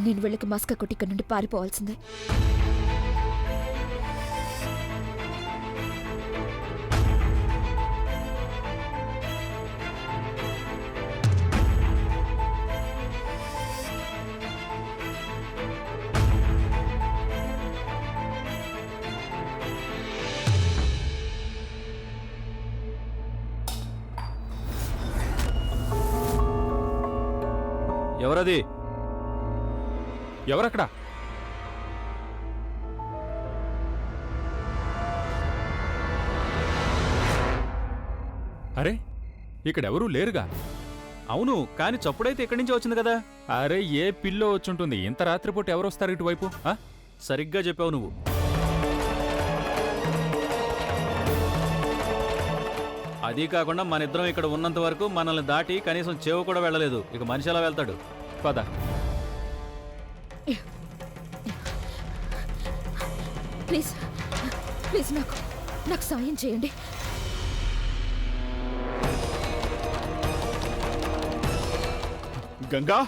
నేను వీళ్ళకి మస్క కొట్టి ఇక్కడ నుండి పారిపోవాల్సిందే. ఎవరది? ఎవరక్కడ? అరే, ఇక్కడెవరూ లేరుగా. అవును, కానీ చప్పుడైతే ఇక్కడి నుంచి వచ్చింది కదా. అరే, ఏ పిల్లో వచ్చుంటుంది. ఇంత రాత్రిపూట ఎవరొస్తారు ఇటువైపు? సరిగ్గా చెప్పావు నువ్వు. అదీ కాకుండా మన ఇద్దరం ఇక్కడ ఉన్నంత వరకు మనల్ని దాటి కనీసం చేవు కూడా వెళ్ళలేదు. ఇక మనిషి ఎలా వెళ్తాడు? పద. ప్లీజ్ ప్లీజ్ నాకు సాయం చేయండి. గంగా,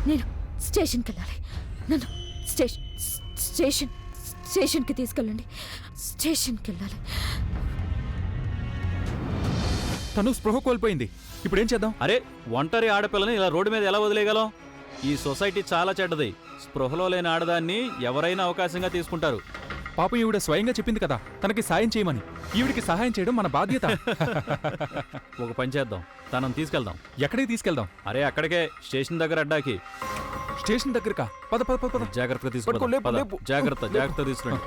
నేను స్టేషన్కి వెళ్ళాలి. నన్ను స్టేషన్కి తీసుకెళ్ళండి. స్టేషన్కి వెళ్ళాలి. తను స్పృహ కోల్పోయింది. ఇప్పుడేం చేద్దాం? అరే, ఒంటరి ఆడపిల్లని ఇలా రోడ్డు మీద ఎలా వదిలేయగలం? ఈ సొసైటీ చాలా చెడ్డది. స్పృహలో లేని ఆడదాన్ని ఎవరైనా అవకాశంగా తీసుకుంటారు. పాపం ఈవిడ స్వయంగా చెప్పింది కదా తనకి సాయం చేయమని. ఈవిడికి సహాయం చేయడం మన బాధ్యత. ఒక పని చేద్దాం, తనని తీసుకెళ్దాం. ఎక్కడికి తీసుకెళ్దాం? అరే, అక్కడికే, స్టేషన్ దగ్గర అడ్డాకి. స్టేషన్ దగ్గరకా? పద పద పద పద. జాగ్రత్తగా తీసుకుంటాం. జాగ్రత్త తీసుకురండి.